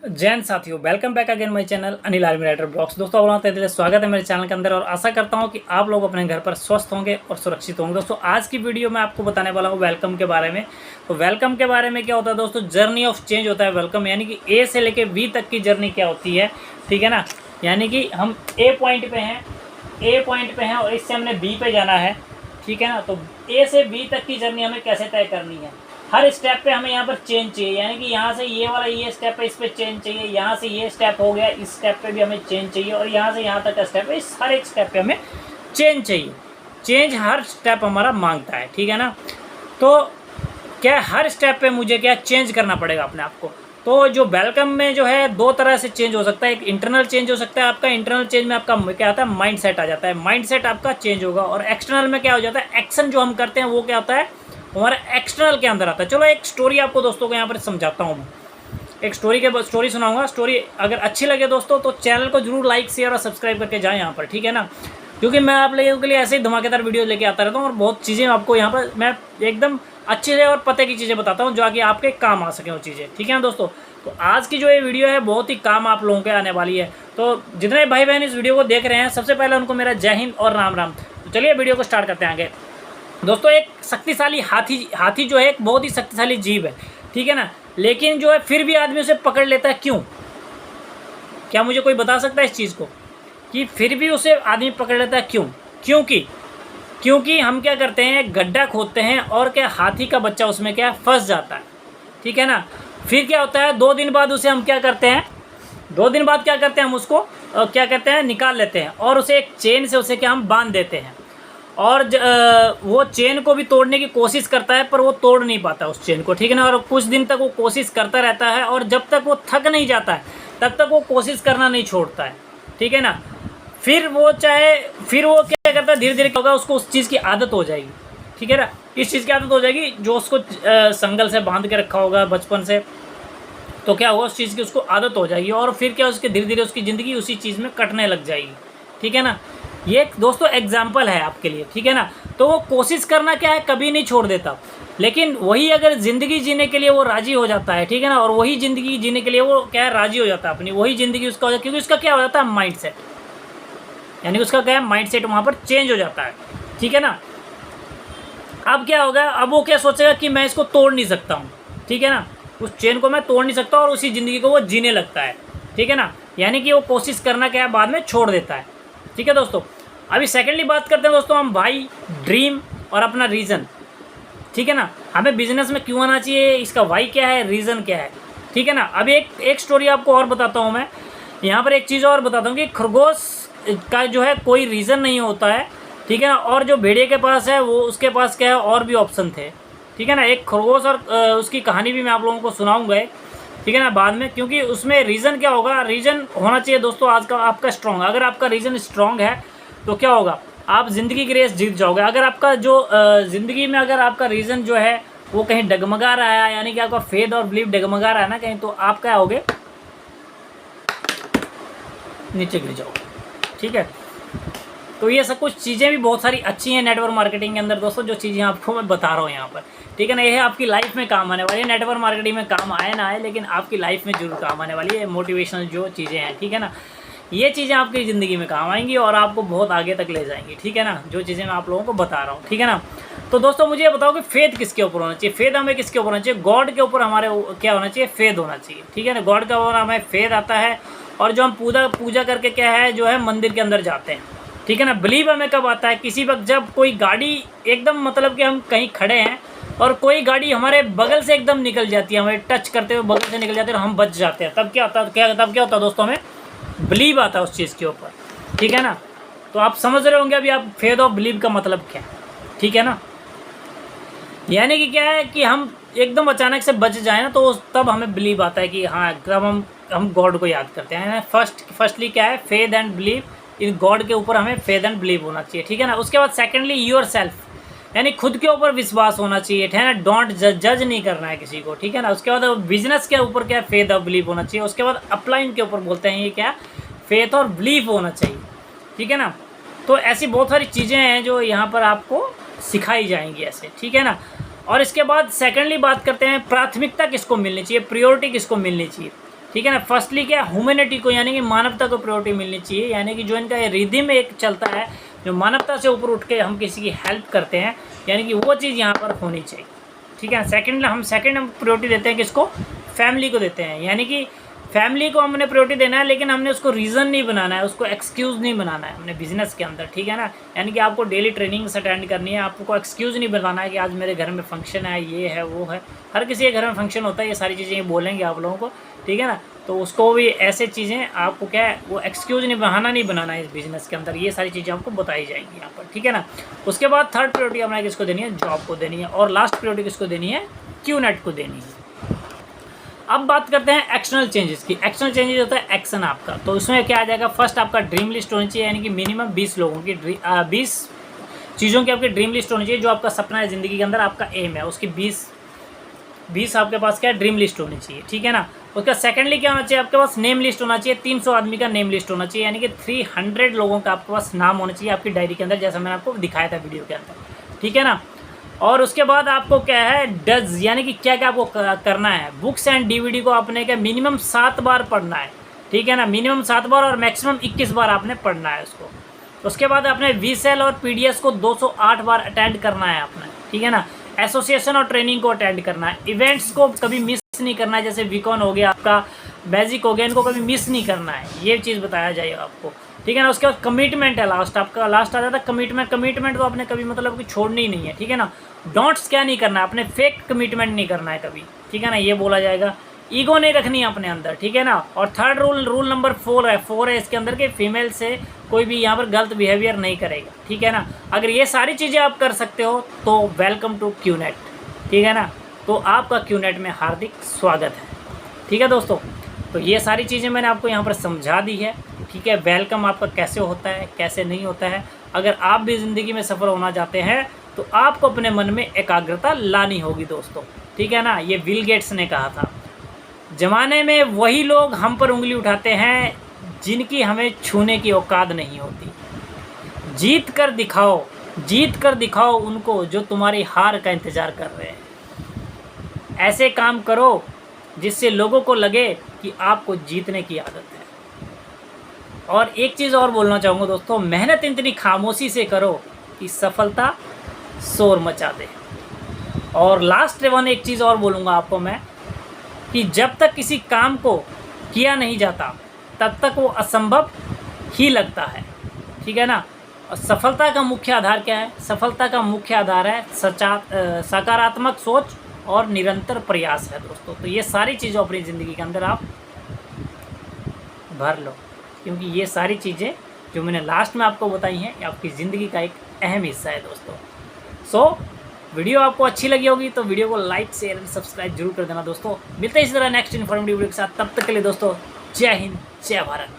जैन साथियों, welcome back again my channel Anil army rider blogs. दोस्तों आप लोगों का स्वागत है मेरे चैनल के अंदर और आशा करता हूं कि आप लोग अपने घर पर स्वस्थ होंगे और सुरक्षित होंगे। दोस्तों आज की वीडियो में आपको बताने वाला हूं वेलकम के बारे में। तो वेलकम के बारे में क्या होता है दोस्तों, जर्नी ऑफ चेंज होता है वेलकम, यानी कि ए से लेके बी तक की जर्नी क्या होती है, ठीक है ना। यानी कि हम ए पॉइंट पे हैं और इससे हमने बी पे जाना है, ठीक है ना। तो ए से बी तक की जर्नी हमें कैसे तय करनी है, हर स्टेप पे हमें यहाँ पर चेंज चाहिए, यानी कि यहाँ से ये वाला ये स्टेप है, इस पे चेंज चाहिए, यहाँ से ये स्टेप हो गया, इस स्टेप पे भी हमें चेंज चाहिए, और यहाँ से यहाँ तक का स्टेप है, इस हर एक स्टेप पे हमें चेंज चाहिए। चेंज हर स्टेप हमारा मांगता है, ठीक है ना। तो क्या हर स्टेप पे मुझे क्या चेंज करना पड़ेगा अपने आप को। तो जो वेलकम में जो है दो तरह से चेंज हो सकता है, एक इंटरनल चेंज हो सकता है आपका। इंटरनल चेंज में आपका क्या आता है, माइंड सेट आ जाता है, माइंड सेट आपका चेंज होगा। और एक्सटर्नल में क्या हो जाता है, एक्शन जो हम करते हैं वो क्या होता है, हमारा एक्सटर्नल के अंदर आता है। चलो एक स्टोरी आपको दोस्तों को यहाँ पर समझाता हूँ मैं, एक स्टोरी सुनाऊंगा। स्टोरी अगर अच्छी लगे दोस्तों तो चैनल को जरूर लाइक शेयर और सब्सक्राइब करके जाएं यहाँ पर, ठीक है ना। क्योंकि मैं आप लोगों के लिए ऐसे ही धमाकेदार वीडियो लेके आता रहता हूँ और बहुत चीज़ें आपको यहाँ पर मैं एकदम अच्छे से और पते की चीज़ें बताता हूँ जो आगे आपके काम आ सकें वो चीज़ें, ठीक है ना दोस्तों। तो आज की जो ये वीडियो है बहुत ही काम आप लोगों के आने वाली है। तो जितने भाई बहन इस वीडियो को देख रहे हैं सबसे पहले उनको मेरा जय हिंद और राम राम। तो चलिए वीडियो को स्टार्ट करते हैं आगे। दोस्तों एक शक्तिशाली हाथी जो है एक बहुत ही शक्तिशाली जीव है, ठीक है ना। लेकिन जो है फिर भी आदमी उसे पकड़ लेता है, क्यों? क्या मुझे कोई बता सकता है इस चीज़ को कि फिर भी उसे आदमी पकड़ लेता है क्यों? क्योंकि हम क्या करते हैं, गड्ढा खोदते हैं और क्या हाथी का बच्चा उसमें क्या फंस जाता है, ठीक है ना। फिर क्या होता है, 2 दिन बाद उसे हम क्या करते हैं, 2 दिन बाद क्या करते हैं, हम उसको क्या करते हैं, निकाल लेते हैं और उसे एक चेन से उसे क्या हम बांध देते हैं। और वो चेन को भी तोड़ने की कोशिश करता है पर वो तोड़ नहीं पाता उस चेन को, ठीक है ना। और कुछ दिन तक वो कोशिश करता रहता है और जब तक वो थक नहीं जाता है तब तक वो कोशिश करना नहीं छोड़ता है, ठीक है ना। फिर वो क्या करता है, धीरे धीरे क्या होगा, उसको उस चीज़ की आदत हो जाएगी, ठीक है ना। इस चीज़ की आदत हो जाएगी जो उसको संगल से बांध के रखा होगा बचपन से, तो क्या होगा, उस चीज़ की उसको आदत हो जाएगी और फिर क्या उसके धीरे धीरे उसकी ज़िंदगी उसी चीज़ में कटने लग जाएगी, ठीक है ना। ये दोस्तों एग्जाम्पल है आपके लिए, ठीक है ना। तो वो कोशिश करना क्या है, कभी नहीं छोड़ देता, लेकिन वही अगर ज़िंदगी जीने के लिए वो राज़ी हो जाता है, ठीक है ना। और वही ज़िंदगी जीने के लिए वो क्या है, राज़ी हो जाता है अपनी, वही ज़िंदगी उसका हो जाता है, क्योंकि उसका क्या हो जाता है, माइंड सेट, यानी उसका क्या है, माइंड सेट वहाँ पर चेंज हो जाता है, ठीक है ना। अब क्या होगा, अब वो क्या सोचेगा कि मैं इसको तोड़ नहीं सकता हूँ, ठीक है ना। उस चेन को मैं तोड़ नहीं सकता और उसी ज़िंदगी को वो जीने लगता है, ठीक है ना। यानी कि वो कोशिश करना क्या है, बाद में छोड़ देता है, ठीक है दोस्तों। अभी सेकेंडली बात करते हैं दोस्तों हम भाई, ड्रीम और अपना रीज़न, ठीक है ना। हमें बिजनेस में क्यों आना चाहिए, इसका वाई क्या है, रीज़न क्या है, ठीक है ना। अभी एक स्टोरी आपको और बताता हूँ मैं यहाँ पर, एक चीज़ और बताता हूँ कि खरगोश का जो है कोई रीज़न नहीं होता है, ठीक है ना। और जो भेड़िए के पास है वो उसके पास क्या है, और भी ऑप्शन थे, ठीक है ना। एक खरगोश और उसकी कहानी भी मैं आप लोगों को सुनाऊंगा, ठीक है ना, बाद में। क्योंकि उसमें रीज़न क्या होगा, रीज़न होना चाहिए दोस्तों आज का आपका स्ट्रॉन्ग। अगर आपका रीज़न स्ट्रॉन्ग है तो क्या होगा, आप ज़िंदगी की रेस जीत जाओगे। अगर आपका जो ज़िंदगी में अगर आपका रीज़न जो है वो कहीं डगमगा रहा है, यानी कि आपका फेथ और बिलीव डगमगा रहा है ना कहीं, तो आप क्या होगे, नीचे गिर जाओगे, ठीक है। तो ये सब कुछ चीज़ें भी बहुत सारी अच्छी हैं नेटवर्क मार्केटिंग के अंदर दोस्तों, जो चीज़ें आपको मैं बता रहा हूँ यहाँ पर, ठीक है ना। ये आपकी लाइफ में काम आने वाली है, नेटवर्क मार्केटिंग में काम आए ना आए लेकिन आपकी लाइफ में जरूर काम आने वाली है। मोटिवेशनल जो चीज़ें हैं, ठीक है ना, ये चीज़ें आपकी ज़िंदगी में काम आएंगी और आपको बहुत आगे तक ले जाएंगी, ठीक है ना, जो चीज़ें मैं आप लोगों को बता रहा हूँ, ठीक है ना। तो दोस्तों मुझे ये बताओ कि फेथ किसके ऊपर होना चाहिए, फेथ हमें किसके ऊपर होना चाहिए, गॉड के ऊपर हमारे क्या होना चाहिए, फेथ होना चाहिए, ठीक है ना। गॉड के ऊपर हमें फेथ आता है और जो हम पूजा करके क्या है जो है मंदिर के अंदर जाते हैं, ठीक है ना। बिलीव हमें कब आता है, किसी वक्त जब कोई गाड़ी एकदम मतलब कि हम कहीं खड़े हैं और कोई गाड़ी हमारे बगल से एकदम निकल जाती है, हमें टच करते हुए बगल से निकल जाते हैं और हम बच जाते हैं, तब क्या होता है दोस्तों, हमें बिलीव आता है उस चीज़ के ऊपर, ठीक है ना। तो आप समझ रहे होंगे अभी आप फेथ और बिलीव का मतलब क्या है, ठीक है ना। यानी कि क्या है कि हम एकदम अचानक से बच जाए ना तो तब हमें बिलीव आता है कि हाँ, तब हम गॉड को याद करते हैं। फर्स्टली क्या है, faith and believe in God के ऊपर हमें फेथ एंड बिलीव होना चाहिए, ठीक है ना। उसके बाद सेकेंडली योर सेल्फ, यानी खुद के ऊपर विश्वास होना चाहिए, है ना। डोंट जज नहीं करना है किसी को, ठीक है ना। उसके बाद बिजनेस के ऊपर क्या, फेथ और बिलीव होना चाहिए। उसके बाद अपलाइन के ऊपर बोलते हैं ये क्या, फेथ और बिलीव होना चाहिए, ठीक है ना। तो ऐसी बहुत सारी चीज़ें हैं जो यहाँ पर आपको सिखाई जाएंगी ऐसे, ठीक है ना। और इसके बाद सेकेंडली बात करते हैं प्राथमिकता किसको मिलनी चाहिए, प्रायोरिटी किसको मिलनी चाहिए, ठीक है ना। फर्स्टली क्या, ह्यूमैनिटी को यानी कि मानवता को प्रायोरिटी मिलनी चाहिए, यानी कि जो इनका रिदम एक चलता है, जो मानवता से ऊपर उठ के हम किसी की हेल्प करते हैं, यानी कि वो चीज़ यहाँ पर होनी चाहिए। ठीक है। सेकंड हम प्रायोरिटी देते हैं किसको, फैमिली को देते हैं, यानी कि फैमिली को हमने प्रायोरिटी देना है, लेकिन हमने उसको रीज़न नहीं बनाना है, उसको एक्सक्यूज़ नहीं बनाना है हमने बिजनेस के अंदर। ठीक है ना। यानी कि आपको डेली ट्रेनिंग्स अटेंड करनी है, आपको एक्सक्यूज़ नहीं बनाना है कि आज मेरे घर में फंक्शन है, ये है वो है। हर किसी के घर में फंक्शन होता है, ये सारी चीज़ें बोलेंगे आप लोगों को। ठीक है ना। तो उसको भी ऐसे चीज़ें आपको क्या है, वो एक्सक्यूज़ नहीं, बहाना नहीं बनाना है इस बिज़नेस के अंदर। ये सारी चीज़ें आपको बताई जाएंगी यहाँ पर। ठीक है ना। उसके बाद थर्ड प्रायोरिटी हमने किसको देनी है, जॉब को देनी है, और लास्ट प्रायोरिटी किसको देनी है, QNET को देनी है। अब बात करते हैं एक्शनल चेंजेस की। एक्शनल चेंजेस होता है एक्शन आपका, तो इसमें क्या आ जाएगा, फर्स्ट आपका ड्रीम लिस्ट होनी चाहिए, यानी कि मिनिमम 20 लोगों की 20 चीज़ों की आपकी ड्रीम लिस्ट होनी चाहिए, जो आपका सपना है ज़िंदगी के अंदर, आपका एम है, उसकी 20 आपके पास क्या है, ड्रीम लिस्ट होनी चाहिए। ठीक है ना। उसका सेकेंडली क्या होना चाहिए, आपके पास नेम लिस्ट होना चाहिए, 300 आदमी का नेम लिस्ट होना चाहिए, यानी कि 300 लोगों का आपके पास नाम होना चाहिए आपकी डायरी के अंदर, जैसा मैंने आपको दिखाया था वीडियो के अंदर। ठीक है ना। और उसके बाद आपको क्या है, डज, यानी कि क्या क्या आपको करना है, बुक्स एंड DVD को आपने क्या मिनिमम 7 बार पढ़ना है। ठीक है ना। मिनिमम 7 बार और मैक्सिमम 21 बार आपने पढ़ना है उसको। उसके बाद आपने VSEL और PDS को 208 बार अटेंड करना है आपने। ठीक है ना। एसोसिएशन और ट्रेनिंग को अटेंड करना है। इवेंट्स को कभी मिस नहीं करना है, जैसे वीकॉन हो गया, आपका बेसिक हो गया, इनको कभी मिस नहीं करना है, ये चीज़ बताया जाएगा आपको। ठीक है ना। उसके बाद कमिटमेंट है, लास्ट आपका लास्ट आ जाता है कमिटमेंट तो आपने कभी मतलब कि छोड़नी ही नहीं है। ठीक है ना। डोंट्स क्या नहीं करना है, आपने फेक कमिटमेंट नहीं करना है कभी। ठीक है ना। ये बोला जाएगा। ईगो नहीं रखनी है अपने अंदर। ठीक है ना। और थर्ड रूल नंबर 4 है इसके अंदर के, फीमेल से कोई भी यहाँ पर गलत बिहेवियर नहीं करेगा। ठीक है ना। अगर ये सारी चीज़ें आप कर सकते हो तो वेलकम टू QNET। ठीक है ना। तो आपका QNET में हार्दिक स्वागत है। ठीक है दोस्तों, तो ये सारी चीज़ें मैंने आपको यहाँ पर समझा दी है। ठीक है। वेलकम आपका कैसे होता है, कैसे नहीं होता है। अगर आप भी ज़िंदगी में सफल होना चाहते हैं तो आपको अपने मन में एकाग्रता लानी होगी दोस्तों। ठीक है ना। ये बिल गेट्स ने कहा था, ज़माने में वही लोग हम पर उंगली उठाते हैं जिनकी हमें छूने की औकात नहीं होती। जीत कर दिखाओ उनको जो तुम्हारी हार का इंतज़ार कर रहे हैं। ऐसे काम करो जिससे लोगों को लगे कि आपको जीतने की आदत है। और एक चीज़ और बोलना चाहूँगा दोस्तों, मेहनत इतनी खामोशी से करो कि सफलता शोर मचा दे। और लास्ट वन एक चीज़ और बोलूँगा आपको मैं, कि जब तक किसी काम को किया नहीं जाता तब तक वो असंभव ही लगता है। ठीक है ना। और सफलता का मुख्य आधार क्या है, सफलता का मुख्य आधार है सकारात्मक सोच और निरंतर प्रयास है दोस्तों। तो ये सारी चीज़ें अपनी ज़िंदगी के अंदर आप भर लो, क्योंकि ये सारी चीज़ें जो मैंने लास्ट में आपको बताई हैं, ये आपकी ज़िंदगी का एक अहम हिस्सा है दोस्तों। वीडियो आपको अच्छी लगी होगी तो वीडियो को लाइक शेयर एंड सब्सक्राइब जरूर कर देना दोस्तों। मिलते हैं इसी तरह नेक्स्ट इन्फॉर्मेटिव वीडियो के साथ, तब तक के लिए दोस्तों जय हिंद जय भारत।